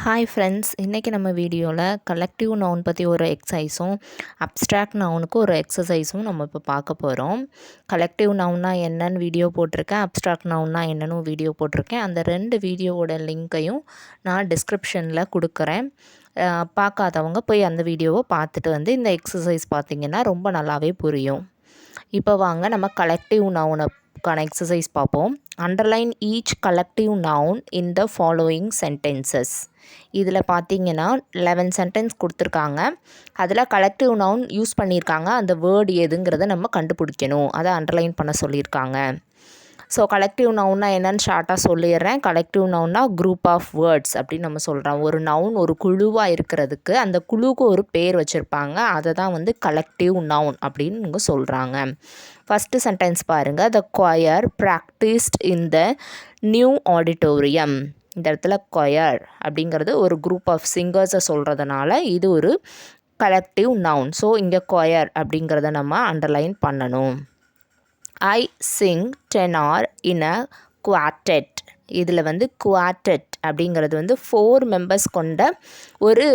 Hi friends, இன்றைக்கி நம்ம வீடியோவில் கலெக்டிவ் நவுன் பற்றி ஒரு எக்ஸசைஸும் அப்ஸ்ட்ராக்ட் நவுனுக்கு ஒரு எக்ஸசைஸும் நம்ம இப்போ பார்க்க போகிறோம். கலெக்டிவ் நவுன்னா என்னன்னு வீடியோ போட்டிருக்கேன், அப்ஸ்ட்ராக்ட் நவுன்னா என்னன்னு வீடியோ போட்டிருக்கேன். அந்த 2 வீடியோவோட லிங்க்கையும் நான் டிஸ்கிரிப்ஷனில் கொடுக்குறேன். பார்க்காதவங்க போய் அந்த வீடியோவை பார்த்துட்டு வந்து இந்த எக்ஸசைஸ் பார்த்திங்கன்னா ரொம்ப நல்லாவே புரியும். இப்போ வாங்க நம்ம கலெக்டிவ் நவுனுக்கான எக்ஸசைஸ் பார்ப்போம். Underline each collective noun in the following sentences. இதில் பார்த்தீங்கன்னா 11 சென்டென்ஸ் கொடுத்துருக்காங்க. அதில் கலெக்டிவ் நவுன் யூஸ் பண்ணியிருக்காங்க. அந்த வேர்டு எதுங்கிறத நம்ம கண்டுபிடிக்கணும். அதை அண்டர்லைன் பண்ண சொல்லியிருக்காங்க. ஸோ கலெக்டிவ் நவுன்னா என்னன்னு ஷார்ட்டாக சொல்லிடுறேன். கலெக்டிவ் நவுன்னா குரூப் ஆஃப் வேர்ட்ஸ் அப்படின்னு நம்ம சொல்கிறோம். ஒரு நவுன் ஒரு குழுவாக இருக்கிறதுக்கு அந்த குழுவுக்கு ஒரு பேர் வச்சுருப்பாங்க. அதை தான் வந்து கலெக்டிவ் நவுன் அப்படின்னு இவங்க சொல்கிறாங்க. ஃபஸ்ட்டு சென்டென்ஸ் பாருங்கள். The choir practised in the new auditorium. இந்த இடத்துல கொயர் அப்படிங்கிறது ஒரு குரூப் ஆஃப் சிங்கர்ஸை சொல்கிறதுனால இது ஒரு கலெக்டிவ் நவுன். ஸோ இங்கே கொயர் அப்படிங்கிறத நம்ம அண்டர்லைன் பண்ணணும். ஐ சிங் டெனார் இன் அ குவார்டெட். இதில் வந்து குவார்டெட் அப்படிங்கிறது வந்து 4 மெம்பர்ஸ் கொண்ட ஒரு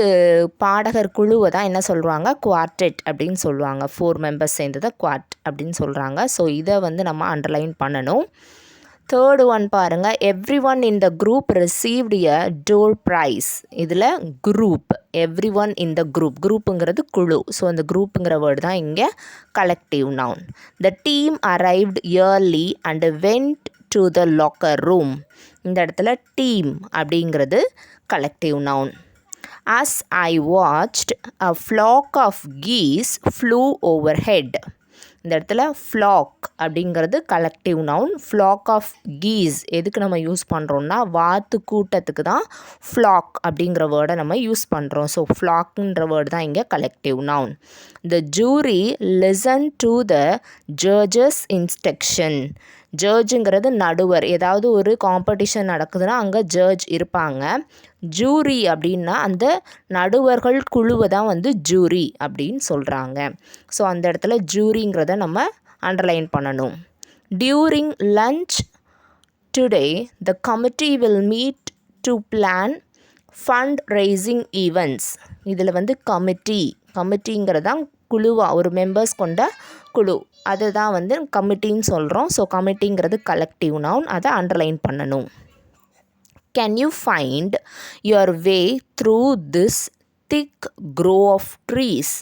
பாடகர் குழுவை தான் என்ன சொல்லுவாங்க, குவார்டெட் அப்படின்னு சொல்லுவாங்க. 4 மெம்பர்ஸ் சேர்ந்ததை குவார்ட் அப்படின்னு சொல்கிறாங்க. ஸோ இதை வந்து நம்ம அண்டர்லைன் பண்ணணும். தேர்டு ஒன் பாருங்கள். Every one in the group received a door prize. இதில் group, every one in the குரூப்புங்கிறது குழு. ஸோ அந்த குரூப்புங்கிற வேர்டு தான் இங்கே collective noun. The team arrived early and went to the locker room. இந்த இடத்துல டீம் அப்படிங்கிறது collective noun. as I watched a flock of geese flew overhead. இந்த இடத்துல ஃப்ளாக் அப்படிங்கிறது collective noun. Flock of geese எதுக்கு நம்ம யூஸ் பண்ணுறோம்னா வாத்து கூட்டத்துக்கு தான் ஃப்ளாக் அப்படிங்கிற வேர்டை நம்ம யூஸ் பண்ணுறோம். ஸோ ஃப்ளாக்ன்ற வேர்டு தான் இங்கே collective noun. The jury listen to the judges instruction. ஜட்ஜுங்கிறது நடுவர். ஏதாவது ஒரு காம்படிஷன் நடக்குதுன்னா அங்கே ஜட்ஜ் இருப்பாங்க. ஜூரி அப்படின்னா அந்த நடுவர்கள் குழுவை தான் வந்து ஜூரி அப்படின்னு சொல்கிறாங்க. ஸோ அந்த இடத்துல ஜூரிங்கிறத நம்ம அண்டர்லைன் பண்ணணும். During lunch today the committee will meet to plan fund raising events. இதில் வந்து கமிட்டிங்கிறது தான் குழுவாக ஒரு மெம்பர்ஸ் கொண்ட குழு, அதை தான் வந்து கமிட்டின்னு சொல்கிறோம். ஸோ கமிட்டிங்கிறது கலெக்டிவ் நவுன், அதை அண்டர்லைன் பண்ணணும். Can you find your way through this thick grove of trees.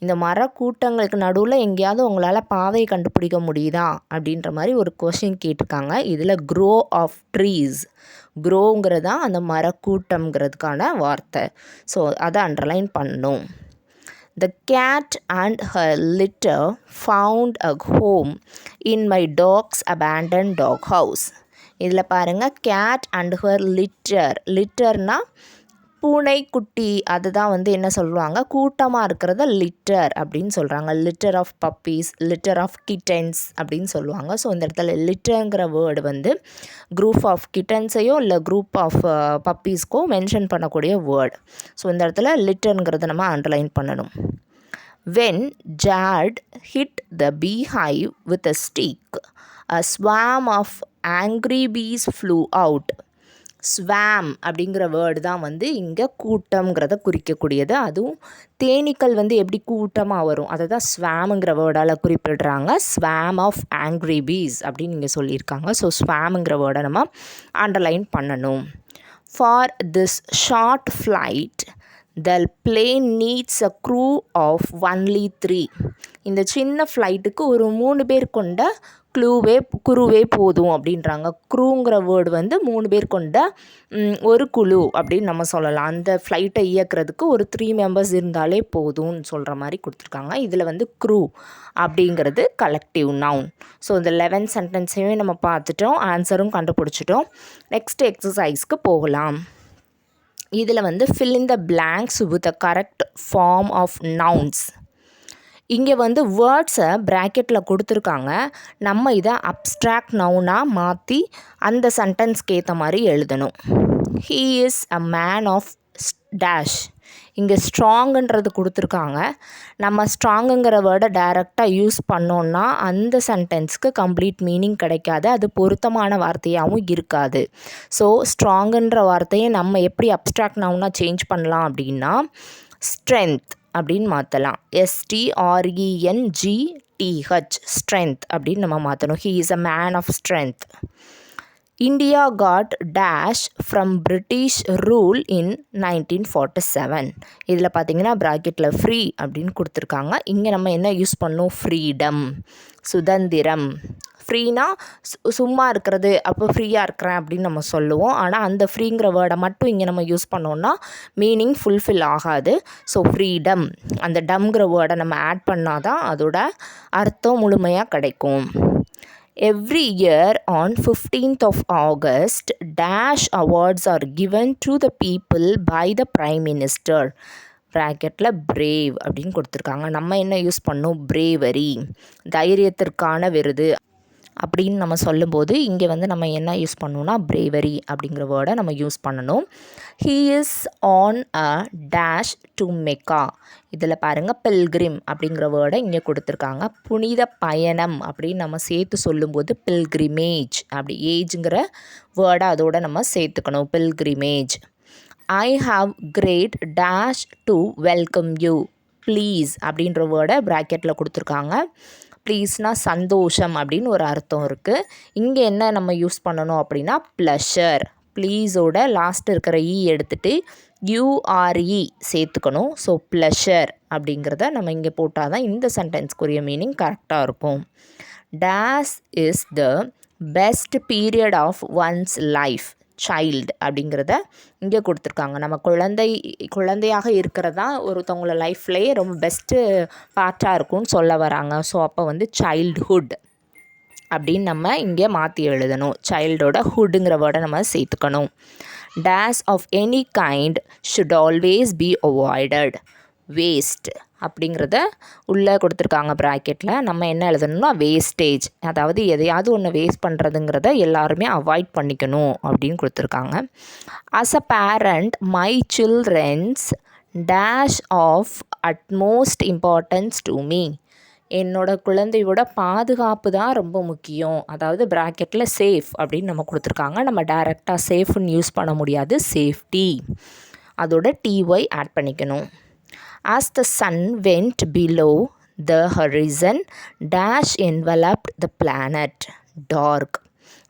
இந்த மரக்கூட்டங்களுக்கு நடுவில் எங்கேயாவது உங்களால் பாதை கண்டுபிடிக்க முடியுதா அப்படின்ற மாதிரி ஒரு கொஷின் கேட்டிருக்காங்க. இதில் க்ரோ ஆஃப் ட்ரீஸ், க்ரோங்கிறது தான் அந்த மரக்கூட்டம்ங்கிறதுக்கான வார்த்தை. ஸோ அதை அண்டர்லைன் பண்ணணும். The cat and her litter found a home in my dog's abandoned dog house. இதில் பாருங்கள், cat and her litter. லிட்டர்னா பூனைக்குட்டி, அதுதான் வந்து என்ன சொல்லுவாங்க, கூட்டமாக இருக்கிறத லிட்டர் அப்படின்னு சொல்கிறாங்க. Litter of puppies, litter of kittens அப்படின்னு சொல்லுவாங்க. ஸோ இந்த இடத்துல லிட்டருங்கிற வேர்டு வந்து குரூப் ஆஃப் கிட்டன்ஸையோ இல்லை குரூப் ஆஃப் பப்பீஸ்க்கோ மென்ஷன் பண்ணக்கூடிய வேர்டு. ஸோ இந்த இடத்துல லிட்டருங்கிறத நம்ம அண்டர்லைன் பண்ணணும். When Jad hit the beehive with a stick, a swarm of angry bees flew out. ஸ்வாம் அப்படிங்கிற வேர்டு தான் வந்து இங்கே கூட்டம்ங்கிறத குறிக்கக்கூடியது. அதுவும் தேனீக்கள் வந்து எப்படி கூட்டமாக வரும், அதை தான் ஸ்வாமுங்கிற வேர்டால் குறிப்பிடுறாங்க. ஸ்வாம் ஆஃப் ஆங்க்ரி பீஸ் அப்படின்னு இங்கே சொல்லியிருக்காங்க. ஸோ ஸ்வாமுங்கிற வேர்டை நம்ம அண்டர்லைன் பண்ணணும். For this short flight the plane needs a crew of only 3. இந்த சின்ன ஃப்ளைட்டுக்கு ஒரு 3 பேர் கொண்ட குருவே போதும் அப்படின்றாங்க. க்ரூங்கிற வேர்டு வந்து 3 பேர் கொண்ட ஒரு குழு அப்படின்னு நம்ம சொல்லலாம். அந்த ஃப்ளைட்டை இயக்கிறதுக்கு ஒரு 3 மெம்பர்ஸ் இருந்தாலே போதும்னு சொல்கிற மாதிரி கொடுத்துருக்காங்க. இதில் வந்து க்ரூ அப்படிங்கிறது கலெக்டிவ் நவுன். ஸோ இந்த 11 சென்டென்ஸையுமே நம்ம பார்த்துட்டோம், ஆன்சரும் கண்டுபிடிச்சிட்டோம். நெக்ஸ்ட் எக்ஸசைஸ்க்கு போகலாம். இதில் வந்து fill in the blanks with the correct form of nouns. இங்கே வந்து வேர்ட்ஸை ப்ராக்கெட்டில் கொடுத்துருக்காங்க. நம்ம இதை அப்ஸ்ட்ராக்ட் நவுனாக மாற்றி அந்த சென்டென்ஸ்க்கு ஏற்ற மாதிரி எழுதணும். He is a man of dash. இங்கே ஸ்ட்ராங்குன்றது கொடுத்துருக்காங்க. நம்ம ஸ்ட்ராங்குங்கிற வேர்டை டைரெக்டாக யூஸ் பண்ணோன்னா அந்த சென்டென்ஸ்க்கு கம்ப்ளீட் மீனிங் கிடைக்காது, அது பொருத்தமான வார்த்தையாகவும் இருக்காது. ஸோ ஸ்ட்ராங்குன்ற வார்த்தையை நம்ம எப்படி அப்ஸ்ட்ராக்ட் நவுனாக சேஞ்ச் பண்ணலாம் அப்படின்னா ஸ்ட்ரென்த் அப்படின்னு மாற்றலாம். STRENGTH ஸ்ட்ரென்த் அப்படின்னு நம்ம மாற்றணும். He is a man of strength. India got dash from British rule in 1947. இதில் பார்த்தீங்கன்னா ப்ராக்கெட்டில் ஃப்ரீ அப்படின்னு கொடுத்துருக்காங்க. இங்கே நம்ம என்ன யூஸ் பண்ணோம்? ஃப்ரீடம், சுதந்திரம். ஃப்ரீனா சும்மா இருக்கிறது, அப்போ ஃப்ரீயாக இருக்கிறேன் அப்படின்னு நம்ம சொல்லுவோம். ஆனால் அந்த ஃப்ரீங்கிற வேர்டை மட்டும் இங்கே நம்ம யூஸ் பண்ணோன்னா மீனிங் ஃபுல்ஃபில் ஆகாது. ஸோ ஃப்ரீடம், அந்த டம்ங்கிற வேர்டை நம்ம ஆட் பண்ணால் தான் அதோட அர்த்தம் முழுமையாக கிடைக்கும். Every year on 15th of August, dash awards are given to the people by the Prime Minister. ப்ராக்கெட்டில் பிரேவ் அப்படின்னு கொடுத்துருக்காங்க. நம்ம என்ன யூஸ் பண்ணோம்? பிரேவரி, தைரியத்திற்கான விருது அப்படின்னு நம்ம சொல்லும்போது இங்கே வந்து நம்ம என்ன யூஸ் பண்ணணும்னா பிரேவரி அப்படிங்கிற வேர்டை நம்ம யூஸ் பண்ணணும். He is on a dash to Mecca. இதில் பாருங்கள் பில்கிரிம் அப்படிங்கிற வேர்டை இங்கே கொடுத்துருக்காங்க. புனித பயணம் அப்படின்னு நம்ம சேர்த்து சொல்லும்போது பில்கிரிமேஜ், அப்படி ஏஜுங்கிற வேர்டை அதோடு நம்ம சேர்த்துக்கணும். Pilgrimage. I have great dash to welcome you. Please அப்படின்ற வேர்டை ப்ராக்கெட்டில் கொடுத்துருக்காங்க. ப்ளீஸ்னால் சந்தோஷம் அப்படின்னு ஒரு அர்த்தம் இருக்குது. இங்கே என்ன நம்ம யூஸ் பண்ணணும் அப்படின்னா ப்ளஷர். ப்ளீஸோட லாஸ்ட் இருக்கிற எடுத்துகிட்டு URE சேர்த்துக்கணும். ஸோ ப்ளஷர் அப்படிங்கிறத நம்ம இங்கே போட்டால் தான் இந்த சென்டென்ஸ்க்குரிய மீனிங் கரெக்டாக இருக்கும். Dash is the best period of one's life. Child அப்படிங்கிறத இங்கே கொடுத்துருக்காங்க. நம்ம குழந்தையாக இருக்கிறதா ஒருத்தவங்கள லைஃப்லேயே ரொம்ப பெஸ்ட்டு பார்ட்டாக இருக்கும்னு சொல்ல வராங்க. ஸோ அப்போ வந்து சைல்டுஹுட் அப்படின்னு நம்ம இங்கே மாற்றி எழுதணும். சைல்டோட ஹுட்டுங்கிற வேர்டை நம்ம சேர்த்துக்கணும். Dash of any kind should always be avoided. Waste அப்படிங்கிறத உள்ளே கொடுத்துருக்காங்க ப்ராக்கெட்டில். நம்ம என்ன எழுதணும்னா வேஸ்டேஜ், அதாவது எதையாவது ஒன்று வேஸ்ட் பண்ணுறதுங்கிறத எல்லாருமே அவாய்ட் பண்ணிக்கணும் அப்படின்னு கொடுத்துருக்காங்க. As a parent my children's dash of utmost importance to me. என்னோட குழந்தையோட பாதுகாப்பு தான் ரொம்ப முக்கியம். அதாவது ப்ராக்கெட்டில் சேஃப் அப்படின்னு நம்ம கொடுத்துருக்காங்க. நம்ம டைரெக்டாக சேஃப்னு யூஸ் பண்ண முடியாது, சேஃப்டி அதோட TY ஆட் பண்ணிக்கணும். As the sun went below the horizon, dash enveloped the planet. Dark.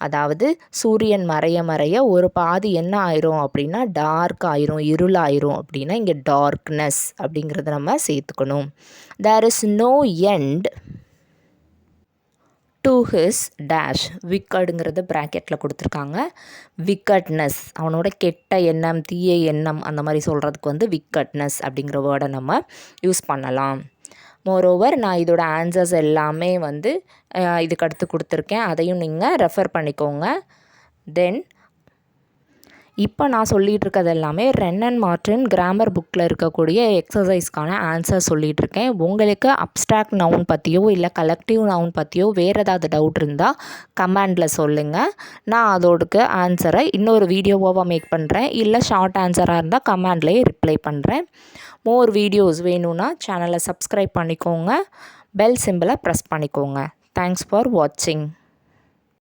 அதாவது சூரியன் மறைய ஒரு பாதி என்ன ஆயிரும் அப்படின்னா டார்க் ஆயிரும், இருளாயிரும். அப்படின்னா இங்கே டார்க்னஸ் அப்படிங்கிறத நம்ம சேர்த்துக்கணும். There is no end to his dash. விக்கடுங்கிறது ப்ராக்கெட்டில் கொடுத்துருக்காங்க. விக்கட்னஸ், அவனோட கெட்ட எண்ணம், தீய எண்ணம் அந்த மாதிரி சொல்கிறதுக்கு வந்து விக்கட்னஸ் அப்படிங்கிற வேர்டை நம்ம யூஸ் பண்ணலாம். மோரோவர் நான் இதோட ஆன்சர்ஸ் எல்லாமே வந்து இதுக்கு அடுத்து கொடுத்துருக்கேன், அதையும் நீங்கள் ரெஃபர் பண்ணிக்கோங்க. தென் இப்போ நான் சொல்லிகிட்டு இருக்கிறது எல்லாமே ரென் அண்ட் மார்ட்டின் கிராமர் புக்கில் இருக்கக்கூடிய எக்ஸசைஸ்க்கான ஆன்சர் சொல்லிகிட்ருக்கேன். உங்களுக்கு அப்ஸ்ட்ராக்ட் நவுன் பற்றியோ இல்லை கலெக்டிவ் நவுன் பற்றியோ வேறு ஏதாவது டவுட் இருந்தால் கமெண்டில் சொல்லுங்கள். நான் அதோடுக்கு ஆன்சரை இன்னொரு வீடியோவாக மேக் பண்ணுறேன். இல்லை ஷார்ட் ஆன்சராக இருந்தால் கமெண்ட்லேயே ரிப்ளை பண்ணுறேன். மோர் வீடியோஸ் வேணும்னா சேனலை சப்ஸ்கிரைப் பண்ணிக்கோங்க, பெல் சிம்பிளை ப்ரெஸ் பண்ணிக்கோங்க. தேங்க்ஸ் ஃபார் வாட்சிங்.